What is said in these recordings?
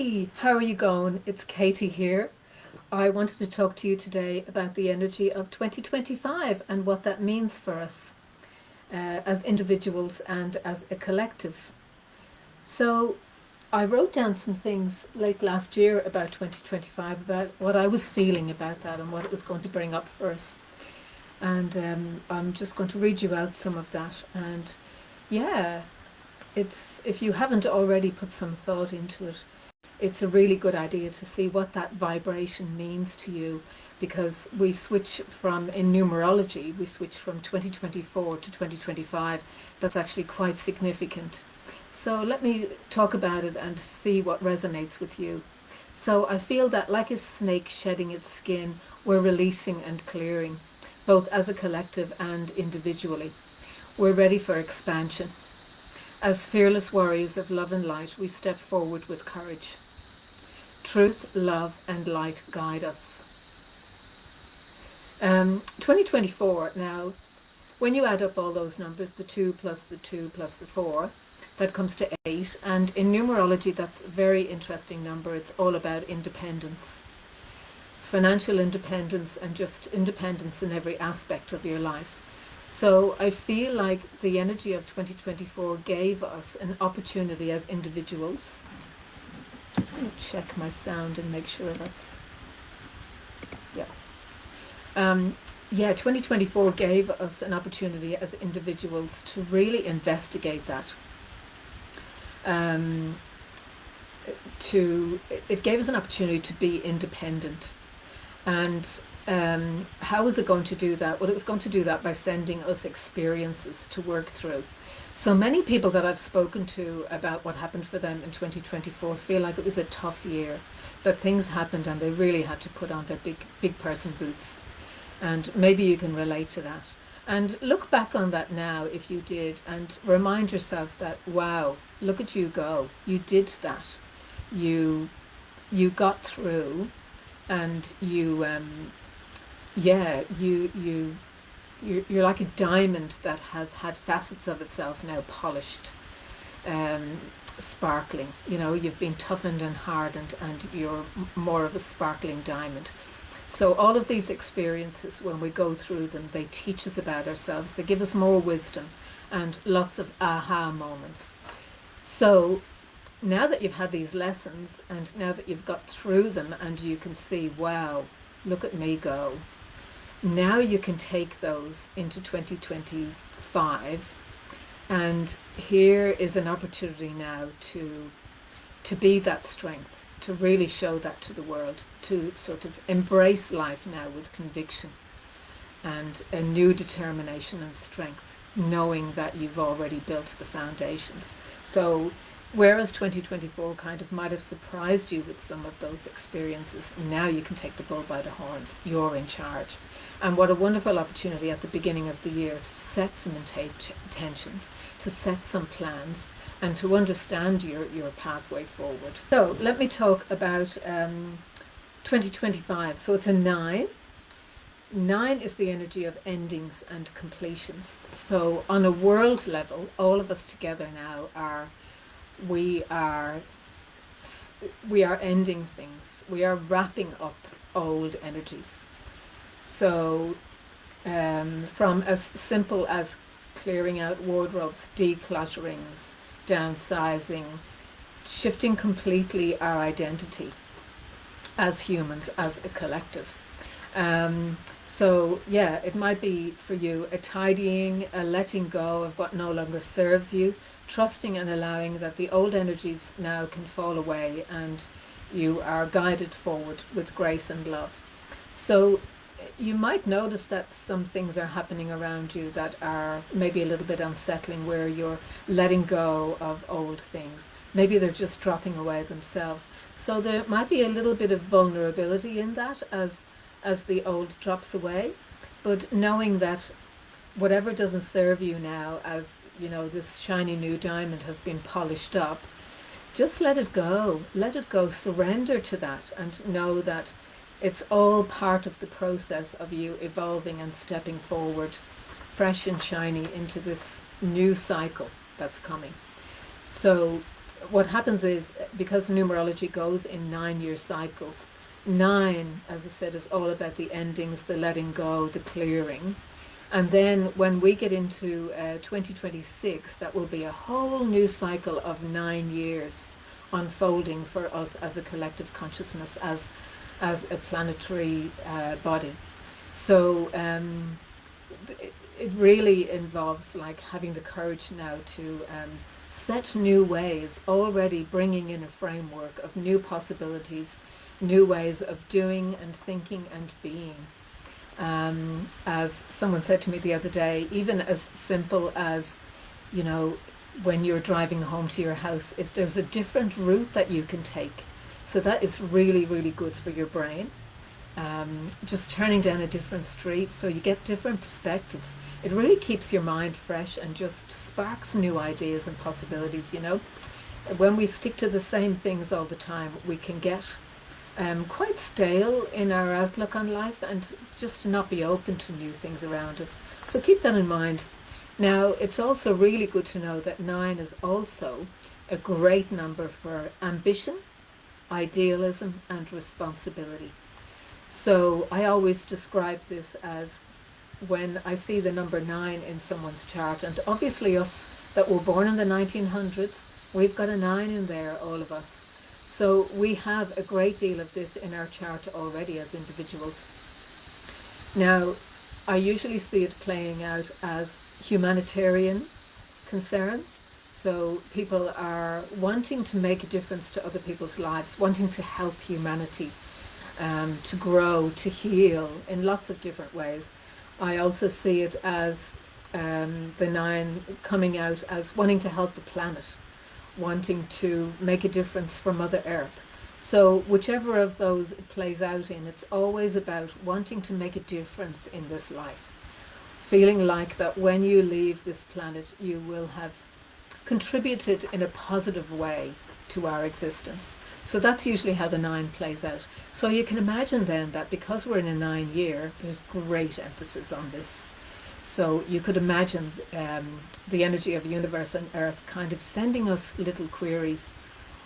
Hey, how are you going? It's Katie here. I wanted to talk to you today about the energy of 2025 and what that means for us as individuals and as a collective. So, I wrote down some things late last year about 2025, about what I was feeling about that and what it was going to bring up for us. And I'm just going to read you out some of that. And yeah, it's if you haven't already put some thought into it, it's a really good idea to see what that vibration means to you, because we switch from, in numerology, we switch from 2024 to 2025. That's actually quite significant. So let me talk about it and see what resonates with you. So I feel that like a snake shedding its skin, we're releasing and clearing, both as a collective and individually. We're ready for expansion. As fearless warriors of love and light, we step forward with courage. Truth, love, and light guide us. 2024, now, when you add up all those numbers, the 2 plus the 2 plus the 4, that comes to 8. And in numerology, that's a very interesting number. It's all about independence, financial independence, and just independence in every aspect of your life. So I feel like the energy of 2024 gave us an opportunity as individuals. Just going to check my sound and make sure that's, yeah. 2024 gave us an opportunity as individuals to really investigate that. It gave us an opportunity to be independent. And how was it going to do that? Well, it was going to do that by sending us experiences to work through. So many people that I've spoken to about what happened for them in 2024 feel like it was a tough year, that things happened and they really had to put on their big person boots. And maybe you can relate to that. And look back on that now if you did, and remind yourself that, wow, look at you go. You did that. You got through, and you're like a diamond that has had facets of itself now polished, sparkling. You know, you've been toughened and hardened, and you're more of a sparkling diamond. So all of these experiences, when we go through them, they teach us about ourselves. They give us more wisdom and lots of aha moments. So now that you've had these lessons, and now that you've got through them, and you can see, wow, look at me go. Now you can take those into 2025, and here is an opportunity now to be that strength, to really show that to the world, to sort of embrace life now with conviction and a new determination and strength, knowing that you've already built the foundations. So whereas 2024 kind of might have surprised you with some of those experiences, now you can take the bull by the horns. You're in charge. And what a wonderful opportunity at the beginning of the year to set some intentions, to set some plans, and to understand your pathway forward. So let me talk about 2025. So it's a 9. 9 is the energy of endings and completions. So on a world level, all of us together now we are ending things. We are wrapping up old energies. So from as simple as clearing out wardrobes, declutterings, downsizing, shifting completely our identity as humans, as a collective. So yeah, it might be for you a tidying, a letting go of what no longer serves you, trusting and allowing that the old energies now can fall away and you are guided forward with grace and love. So you might notice that some things are happening around you that are maybe a little bit unsettling, where you're letting go of old things. Maybe they're just dropping away themselves. So there might be a little bit of vulnerability in that as the old drops away, but knowing that whatever doesn't serve you now, as you know, this shiny new diamond has been polished up, just let it go. Let it go. Surrender to that and know that it's all part of the process of you evolving and stepping forward, fresh and shiny, into this new cycle that's coming. So what happens is, because numerology goes in 9-year cycles, 9, as I said, is all about the endings, the letting go, the clearing. And then when we get into 2026, that will be a whole new cycle of 9 years unfolding for us as a collective consciousness, as a planetary body. So it really involves like having the courage now to set new ways, already bringing in a framework of new possibilities, new ways of doing and thinking and being. As someone said to me the other day, even as simple as, you know, when you're driving home to your house, if there's a different route that you can take. So that is really, really good for your brain. Just turning down a different street so you get different perspectives. It really keeps your mind fresh and just sparks new ideas and possibilities, you know. When we stick to the same things all the time, we can get quite stale in our outlook on life and just not be open to new things around us. So keep that in mind. Now, it's also really good to know that 9 is also a great number for ambition, idealism, and responsibility. So I always describe this as, when I see the number 9 in someone's chart, and obviously us that were born in the 1900s, we've got a 9 in there, all of us. So we have a great deal of this in our chart already as individuals. Now, I usually see it playing out as humanitarian concerns. So people are wanting to make a difference to other people's lives, wanting to help humanity, to grow, to heal in lots of different ways. I also see it as the 9 coming out as wanting to help the planet, wanting to make a difference for Mother Earth. So whichever of those it plays out in, it's always about wanting to make a difference in this life. Feeling like that when you leave this planet, you will have contributed in a positive way to our existence. So that's usually how the 9 plays out. So you can imagine then that because we're in a 9 year, there's great emphasis on this. So you could imagine the energy of universe and earth kind of sending us little queries.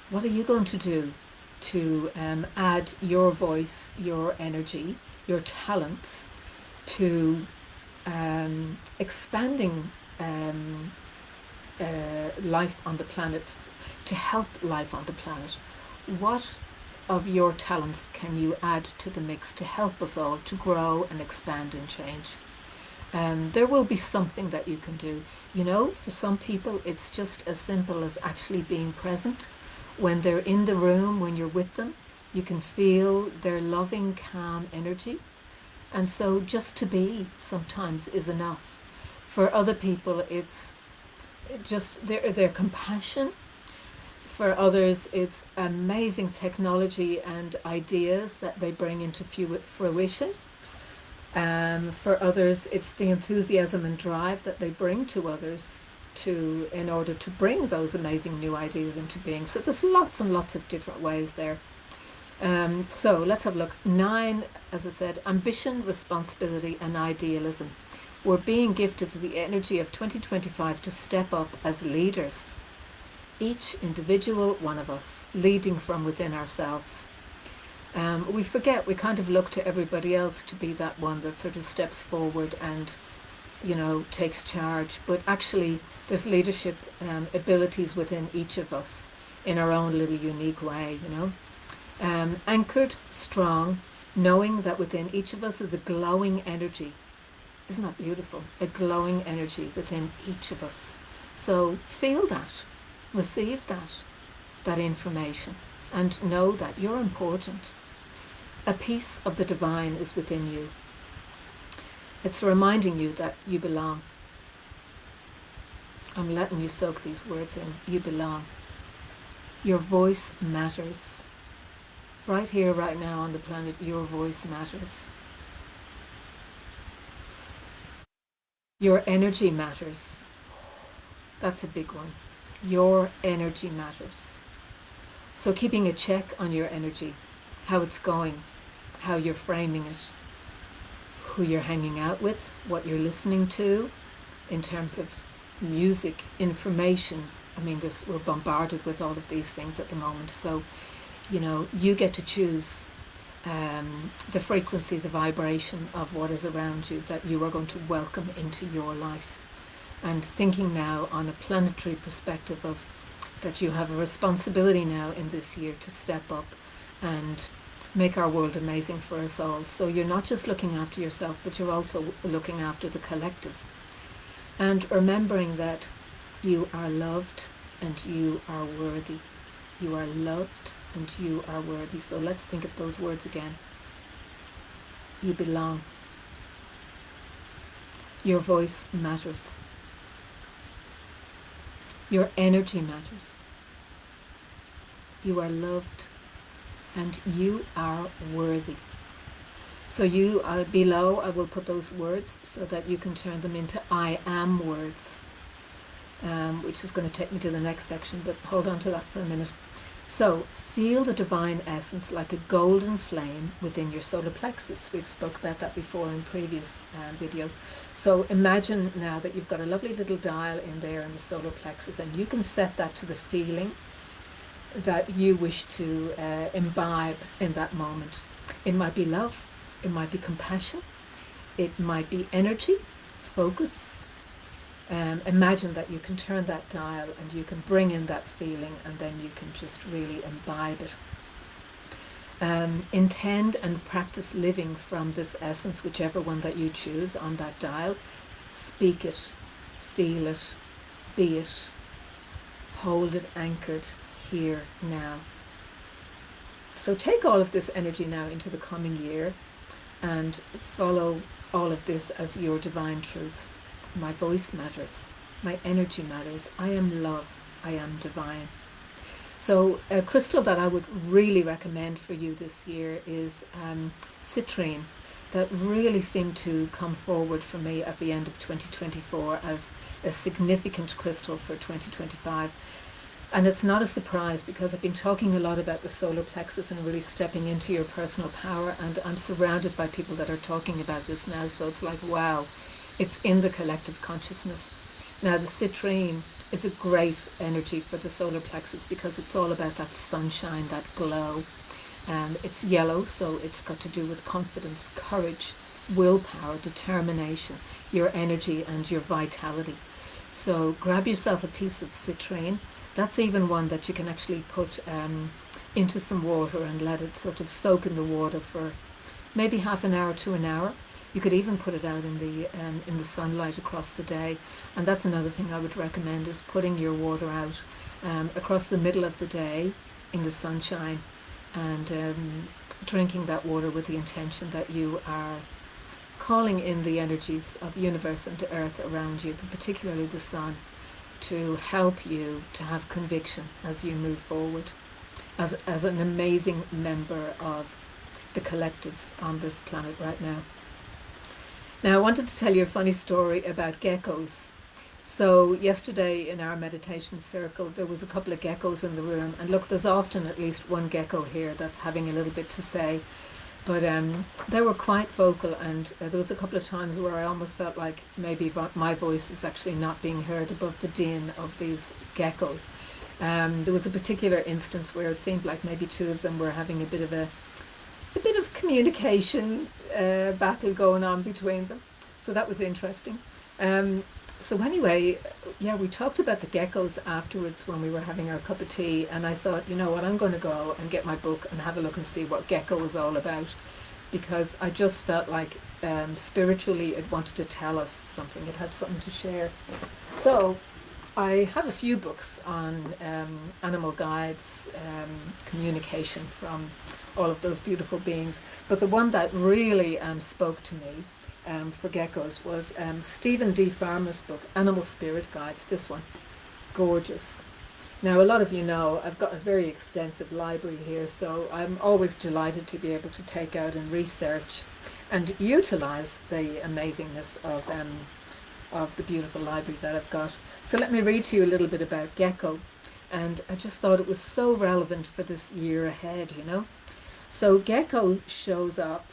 What are you going to do to add your voice, your energy, your talents to expanding life on the planet, to help life on the planet? What of your talents can you add to the mix to help us all to grow and expand and change? There will be something that you can do. You know, for some people, it's just as simple as actually being present. When they're in the room, when you're with them, you can feel their loving, calm energy. And so just to be sometimes is enough. For other people, it's just their compassion. For others, it's amazing technology and ideas that they bring into fruition. For others, it's the enthusiasm and drive that they bring to others in order to bring those amazing new ideas into being. So there's lots and lots of different ways there. So let's have a look. 9, as I said, ambition, responsibility, and idealism. We're being gifted the energy of 2025 to step up as leaders. Each individual one of us, leading from within ourselves. We forget, we kind of look to everybody else to be that one that sort of steps forward and, you know, takes charge. But actually, there's leadership abilities within each of us in our own little unique way, you know. Anchored, strong, knowing that within each of us is a glowing energy. Isn't that beautiful? A glowing energy within each of us. So feel that, receive that information, and know that you're important. A piece of the divine is within you. It's reminding you that you belong. I'm letting you soak these words in. You belong. Your voice matters. Right here, right now on the planet, your voice matters. Your energy matters. That's a big one. Your energy matters. So keeping a check on your energy, how it's going, how you're framing it, who you're hanging out with, what you're listening to in terms of music, information, I mean, we're bombarded with all of these things at the moment. So, you know, you get to choose the frequency, the vibration of what is around you that you are going to welcome into your life. And thinking now on a planetary perspective of that you have a responsibility now in this year to step up and make our world amazing for us all. So you're not just looking after yourself, but you're also looking after the collective. And remembering that you are loved and you are worthy. You are loved and you are worthy. So let's think of those words again. You belong. Your voice matters. Your energy matters. You are loved and you are worthy. So you are below, I will put those words so that you can turn them into I am words, which is going to take me to the next section, but hold on to that for a minute. So feel the divine essence like a golden flame within your solar plexus. We've spoke about that before in previous videos. So imagine now that you've got a lovely little dial in there in the solar plexus, and you can set that to the feeling that you wish to imbibe in that moment. It might be love, it might be compassion, it might be energy, focus. Imagine that you can turn that dial and you can bring in that feeling, and then you can just really imbibe it. Intend and practice living from this essence, whichever one that you choose on that dial. Speak it, feel it, be it, hold it anchored here now. So take all of this energy now into the coming year and follow all of this as your divine truth. My voice matters. My energy matters. I am love. I am divine. So a crystal that I would really recommend for you this year is citrine. That really seemed to come forward for me at the end of 2024 as a significant crystal for 2025. And it's not a surprise, because I've been talking a lot about the solar plexus and really stepping into your personal power, and I'm surrounded by people that are talking about this now, so it's like, wow, it's in the collective consciousness. Now, the citrine is a great energy for the solar plexus because it's all about that sunshine, that glow. It's yellow, so it's got to do with confidence, courage, willpower, determination, your energy and your vitality. So grab yourself a piece of citrine. That's even one that you can actually put into some water and let it sort of soak in the water for maybe half an hour to an hour. You could even put it out in the sunlight across the day. And that's another thing I would recommend, is putting your water out across the middle of the day in the sunshine, and drinking that water with the intention that you are calling in the energies of universe and earth around you, particularly the sun, to help you to have conviction as you move forward as an amazing member of the collective on this planet right now. Now, I wanted to tell you a funny story about geckos. So yesterday in our meditation circle, there was a couple of geckos in the room, and look, there's often at least one gecko here that's having a little bit to say. But they were quite vocal, and there was a couple of times where I almost felt like maybe my voice is actually not being heard above the din of these geckos. There was a particular instance where it seemed like maybe two of them were having a bit of communication battle going on between them. So that was interesting. So anyway, yeah, we talked about the geckos afterwards when we were having our cup of tea, and I thought, you know what, I'm going to go and get my book and have a look and see what gecko is all about, because I just felt like spiritually it wanted to tell us something. It had something to share. So I have a few books on animal guides, communication from all of those beautiful beings, but the one that really spoke to me for geckos was Stephen D. Farmer's book, Animal Spirit Guides. This one, gorgeous. Now, a lot of you know I've got a very extensive library here, so I'm always delighted to be able to take out and research and utilize the amazingness of the beautiful library that I've got. So let me read to you a little bit about gecko, and I just thought it was so relevant for this year ahead, you know. So gecko shows up.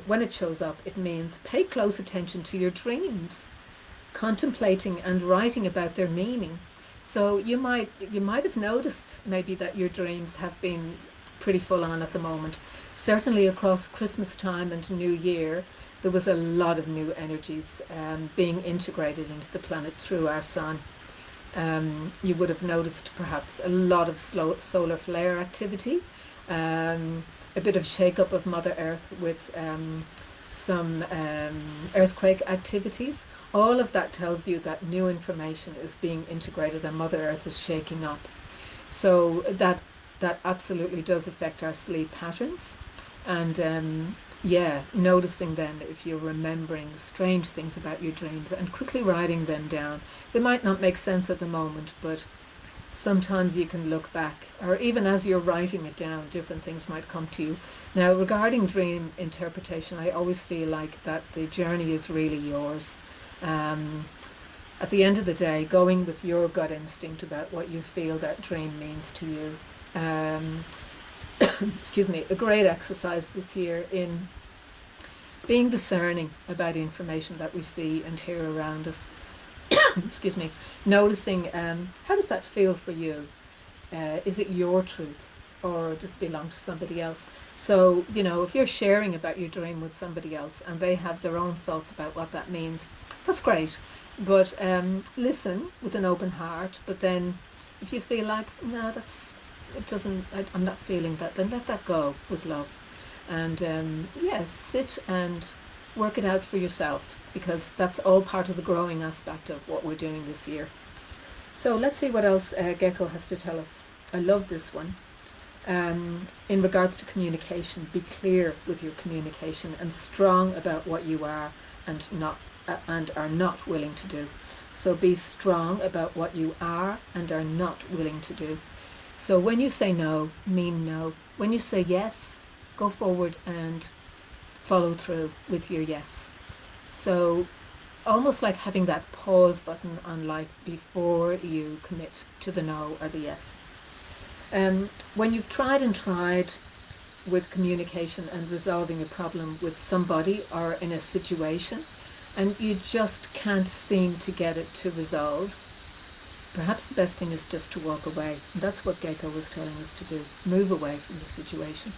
When it shows up, it means pay close attention to your dreams, contemplating and writing about their meaning. So you might have noticed maybe that your dreams have been pretty full on at the moment. Certainly across Christmas time and New Year, there was a lot of new energies being integrated into the planet through our sun. You would have noticed perhaps a lot of solar flare activity, a bit of shake-up of Mother Earth with some earthquake activities. All of that tells you that new information is being integrated and Mother Earth is shaking up. So that absolutely does affect our sleep patterns. And yeah, noticing then if you're remembering strange things about your dreams and quickly writing them down. They might not make sense at the moment, but sometimes you can look back, or even as you're writing it down, different things might come to you. Now, regarding dream interpretation, I always feel like that the journey is really yours. At the end of the day, going with your gut instinct about what you feel that dream means to you. Excuse me, a great exercise this year in being discerning about information that we see and hear around us. Excuse me, noticing how does that feel for you? Is it your truth or does it belong to somebody else? So, you know, if you're sharing about your dream with somebody else and they have their own thoughts about what that means, that's great. But listen with an open heart. But then if you feel like, no, I'm not feeling that, then let that go with love. And yeah, sit and work it out for yourself, because that's all part of the growing aspect of what we're doing this year. So let's see what else Gecko has to tell us. I love this one. In regards to communication, be clear with your communication and strong about what you are and are not willing to do. So be strong about what you are and are not willing to do. So when you say no, mean no. When you say yes, go forward and follow through with your yes. So almost like having that pause button on life before you commit to the no or the yes. When you've tried with communication and resolving a problem with somebody or in a situation, and you just can't seem to get it to resolve, perhaps the best thing is just to walk away. And that's what Gecko was telling us to do. Move away from the situation.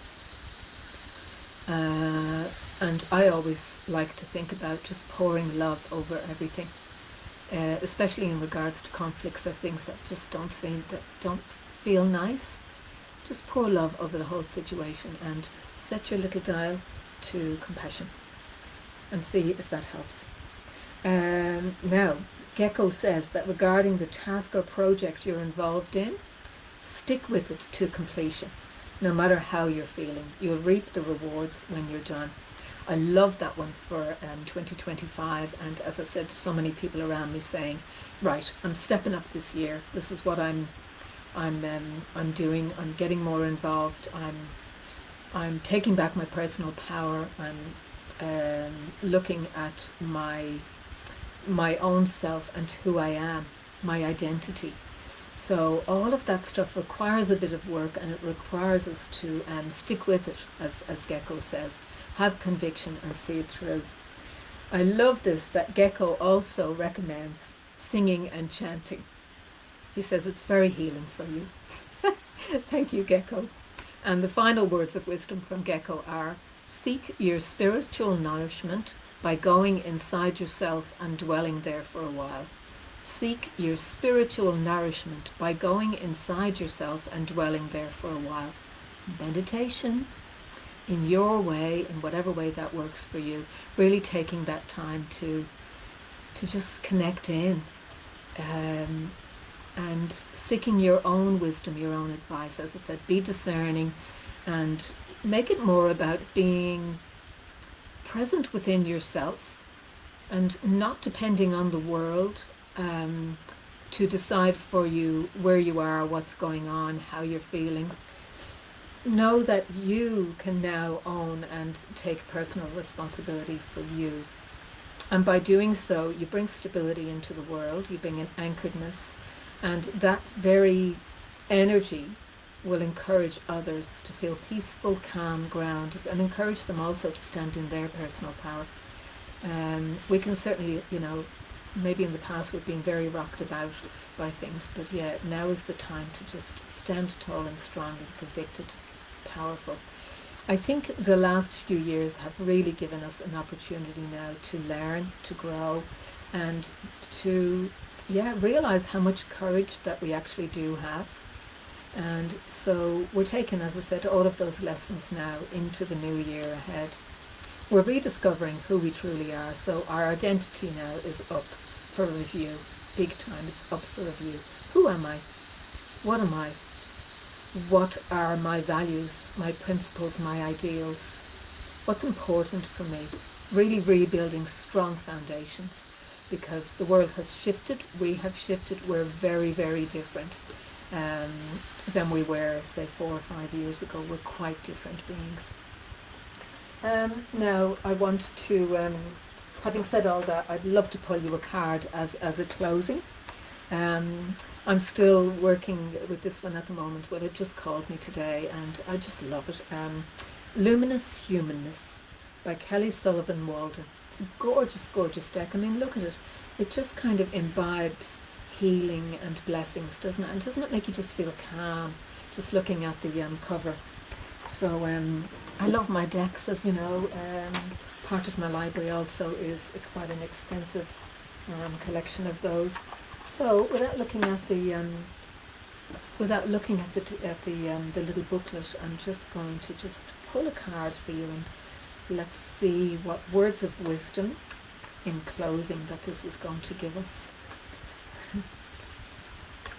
And I always like to think about just pouring love over everything, especially in regards to conflicts or things that just don't feel nice. Just pour love over the whole situation and set your little dial to compassion and see if that helps. Now, Gecko says that regarding the task or project you're involved in, stick with it to completion. No matter how you're feeling, you'll reap the rewards when you're done. I love that one for 2025, and as I said, so many people around me saying, right, I'm stepping up this year. This is what I'm doing. I'm getting more involved. I'm taking back my personal power. I'm looking at my own self and who I am, my identity. So all of that stuff requires a bit of work, and it requires us to stick with it, as Gecko says. Have conviction and see it through. I love this, that Gecko also recommends singing and chanting. He says it's very healing for you. Thank you, Gecko. And the final words of wisdom from Gecko are, seek your spiritual nourishment by going inside yourself and dwelling there for a while. Seek your spiritual nourishment by going inside yourself and dwelling there for a while. Meditation, in your way, in whatever way that works for you, really taking that time to just connect in, and seeking your own wisdom, your own advice. As I said, be discerning and make it more about being present within yourself and not depending on the world to decide for you where you are, what's going on, how you're feeling. Know that you can now own and take personal responsibility for you. And by doing so, you bring stability into the world, you bring an anchoredness, and that very energy will encourage others to feel peaceful, calm, grounded, and encourage them also to stand in their personal power. We can certainly, maybe in the past we've been very rocked about by things, but yeah, now is the time to just stand tall and strong and convicted, powerful. I think the last few years have really given us an opportunity now to learn, to grow, and to, yeah, realize how much courage that we actually do have. And so we're taking, as I said, all of those lessons now into the new year ahead. We're rediscovering who we truly are. So our identity now is up for review. Big time, it's up for review. Who am I? What am I? What are my values, my principles, my ideals? What's important for me? Really rebuilding strong foundations, because the world has shifted, we have shifted, we're very, very different than we were, say, 4 or 5 years ago. We're quite different beings. Now, I want to, having said all that, I'd love to pull you a card as a closing. I'm still working with this one at the moment, but it just called me today, and I just love it. Luminous Humanness by Kelly Sullivan Walden. It's a gorgeous, gorgeous deck. I mean, look at it. It just kind of imbibes healing and blessings, doesn't it? And doesn't it make you just feel calm, just looking at the cover? So I love my decks, as you know. Part of my library also is quite an extensive collection of those. So without looking at the the little booklet, I'm just going to just pull a card for you, and let's see what words of wisdom in closing that this is going to give us.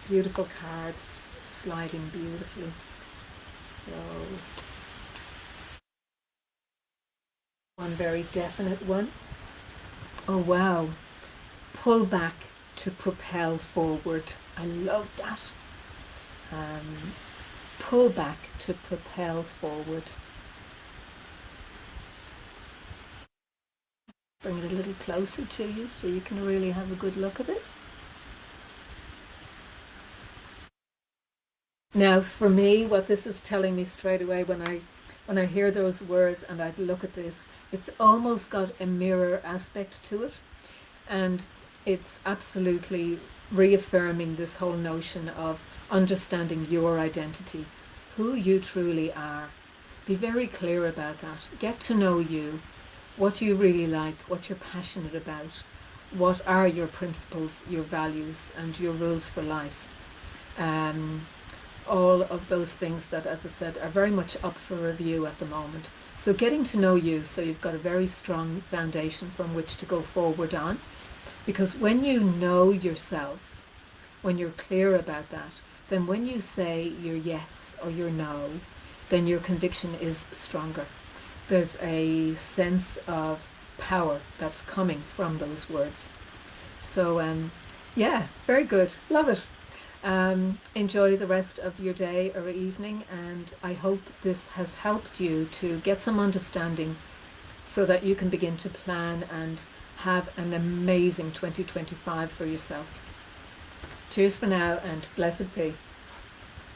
Beautiful cards, sliding beautifully. So one very definite one. Oh wow. Pull back to propel forward. I love that. Pull back to propel forward. Bring it a little closer to you so you can really have a good look at it. Now, for me, what this is telling me straight away when I hear those words and I look at this, it's almost got a mirror aspect to it, and it's absolutely reaffirming this whole notion of understanding your identity, who you truly are. Be very clear about that. Get to know you, what you really like, what you're passionate about, what are your principles, your values, and your rules for life. All of those things that, as I said, are very much up for review at the moment. So getting to know you, so you've got a very strong foundation from which to go forward on. Because when you know yourself, when you're clear about that, then when you say your yes or your no, then your conviction is stronger. There's a sense of power that's coming from those words. So yeah, very good. Love it. Enjoy the rest of your day or evening, and I hope this has helped you to get some understanding so that you can begin to plan and have an amazing 2025 for yourself. Cheers for now, and blessed be.